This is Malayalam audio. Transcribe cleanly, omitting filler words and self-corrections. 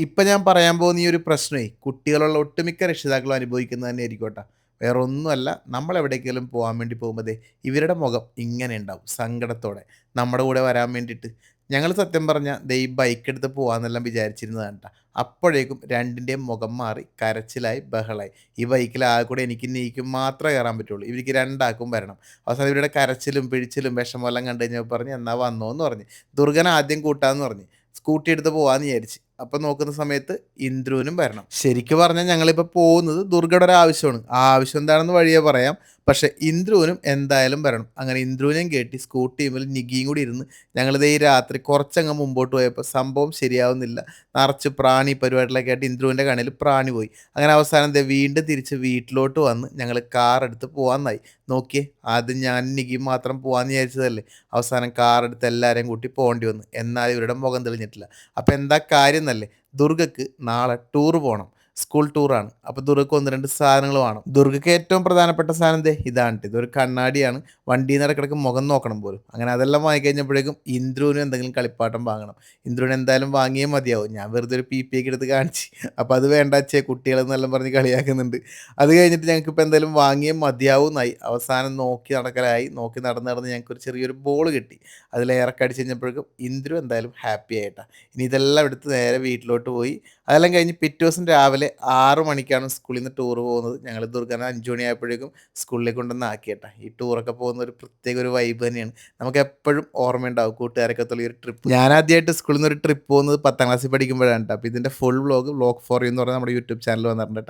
ഇപ്പം ഞാൻ പറയാൻ പോകുന്ന ഈ ഒരു പ്രശ്നമേ കുട്ടികളുള്ള ഒട്ടുമിക്ക രക്ഷിതാക്കളും അനുഭവിക്കുന്നത് തന്നെ ആയിരിക്കും കേട്ടോ. വേറെ ഒന്നുമല്ല, നമ്മൾ എവിടേക്കെങ്കിലും പോകാൻ വേണ്ടി പോകുമ്പോൾ ദേ ഇവരുടെ മുഖം ഇങ്ങനെ ഉണ്ടാവും സങ്കടത്തോടെ നമ്മുടെ കൂടെ വരാൻ വേണ്ടിയിട്ട്. ഞങ്ങൾ സത്യം പറഞ്ഞാൽ ദേ ഈ ബൈക്ക് എടുത്ത് പോകാമെന്നെല്ലാം വിചാരിച്ചിരുന്നതാണ് ട്ടാ. അപ്പോഴേക്കും രണ്ടിൻ്റെയും മുഖം മാറി കരച്ചിലായി ബഹളായി. ഈ ബൈക്കിൽ ആകെ കൂടെ എനിക്കും നീക്കും മാത്രമേ കയറാൻ പറ്റുള്ളൂ. ഇവർക്ക് രണ്ടാൾക്കും വരണം. അവസാനം ഇവരുടെ കരച്ചിലും പിഴിച്ചിലും വിഷമമെല്ലാം കണ്ടു കഴിഞ്ഞപ്പോൾ പറഞ്ഞ് എന്നാൽ വന്നോ എന്ന് പറഞ്ഞ്. ദുർഗനെ ആദ്യം കൂട്ടാമെന്ന് പറഞ്ഞ്. സ്കൂട്ടി എടുത്ത് പോകാമെന്ന് വിചാരിച്ച്. അപ്പം നോക്കുന്ന സമയത്ത് ഇന്ദ്രുവിനും വരണം. ശരിക്ക് പറഞ്ഞാൽ ഞങ്ങളിപ്പോൾ പോകുന്നത് ദുർഗയുടെ ഒരു ആവശ്യമാണ്. ആ ആവശ്യം എന്താണെന്ന് വഴിയേ പറയാം. പക്ഷെ ഇന്ദ്രുവിനും എന്തായാലും വരണം. അങ്ങനെ ഇന്ദ്രുവിനെയും കയറ്റി സ്കൂട്ടിയുമ്മേൽ നികിയും കൂടി ഇരുന്ന് ഞങ്ങളിതേ ഈ രാത്രി കുറച്ചങ്ങ് മുമ്പോട്ട് പോയപ്പോൾ സംഭവം ശരിയാവുന്നില്ല. നിറച്ച് പ്രാണി പരിപാടികളൊക്കെ ആയിട്ട് ഇന്ദ്രുവിൻ്റെ കണ്ണിൽ പ്രാണി പോയി. അങ്ങനെ അവസാനം ദേ വീണ്ടും തിരിച്ച് വീട്ടിലോട്ട് വന്ന് ഞങ്ങൾ കാർ എടുത്ത് പോകാമെന്നായി. നോക്കിയേ, ആദ്യം ഞാനും നികിയും മാത്രം പോകാമെന്ന് വിചാരിച്ചതല്ലേ. അവസാനം കാർ എടുത്ത് എല്ലാവരെയും കൂട്ടി പോകേണ്ടി വന്നു. എന്നാലും ഇവരുടെ മുഖം തെളിഞ്ഞിട്ടില്ല. അപ്പോൾ എന്താ കാര്യം എന്നല്ലേ, ദുർഗയ്ക്ക് നാളെ ടൂർ പോകണം. സ്കൂൾ ടൂറാണ്. അപ്പോൾ ദുർഗയ്ക്ക് 1, 2 സാധനങ്ങൾ വേണം. ദുർഗയ്ക്ക് ഏറ്റവും പ്രധാനപ്പെട്ട സാധനം ദേ ഇതാണ് ട്ടോ. ഇതൊരു കണ്ണാടിയാണ്. വണ്ടിയിൽ നിന്ന് ഇടയ്ക്കിടയ്ക്ക് മുഖം നോക്കണം പോലും. അങ്ങനെ അതെല്ലാം വാങ്ങിക്കഴിഞ്ഞപ്പോഴേക്കും ഇന്ദ്രുവിനും എന്തെങ്കിലും കളിപ്പാട്ടം വാങ്ങണം. ഇന്ദ്രുവിന് എന്തായാലും വാങ്ങിയേ മതിയാവും. ഞാൻ വെറുതെ ഒരു പി ഒക്കെ എടുത്ത് കാണിച്ച്. അപ്പോൾ അത് വേണ്ട അച്ഛേ കുട്ടികളെന്നെല്ലാം പറഞ്ഞ് കളിയാക്കുന്നുണ്ട്. അത് കഴിഞ്ഞിട്ട് ഞങ്ങൾക്കിപ്പോൾ എന്തായാലും വാങ്ങിയേ മതിയാവുമെന്നായി. അവസാനം നോക്കി നടക്കലായി. നോക്കി നടന്ന് നടന്ന് ഞങ്ങൾക്കൊരു ചെറിയൊരു ബോൾ കിട്ടി. അതിൽ ഇറക്കടിച്ച് കഴിഞ്ഞപ്പോഴേക്കും ഇന്ദ്രു എന്തായാലും ഹാപ്പി ആയിട്ടാ. ഇനി ഇതെല്ലാം എടുത്ത് നേരെ വീട്ടിലോട്ട് പോയി. അതെല്ലാം കഴിഞ്ഞ് പിറ്റേ ദിവസം രാവിലെ 6 മണിക്കാണ് സ്കൂളിൽ നിന്ന് ടൂർ പോകുന്നത്. ഞങ്ങൾ ദുർഗനെ 5 മണിയായപ്പോഴേക്കും സ്കൂളിലേക്ക് കൊണ്ടുവന്ന് ആക്കിയേട്ടാ. ഈ ടൂറൊക്കെ പോകുന്ന ഒരു പ്രത്യേക ഒരു വൈബ് തന്നെയാണ്. നമുക്ക് എപ്പോഴും ഓർമ്മയുണ്ടാവും കൂട്ടുകാരൊക്കെ ഒത്തുള്ള ഈ ഒരു ട്രിപ്പ്. ഞാൻ ആദ്യമായിട്ട് സ്കൂളിൽ നിന്ന് ഒരു ട്രിപ്പ് പോകുന്നത് 10ാം ക്ലാസ്സിൽ പഠിക്കുമ്പോഴാണ് ട്ടോ. അപ്പോൾ ഇതിൻ്റെ ഫുൾ വ്ലോഗ് 4 യു എന്ന് പറഞ്ഞാൽ നമ്മുടെ യൂട്യൂബ് ചാനൽ വന്നിട്ടുണ്ട് ട്ടോ.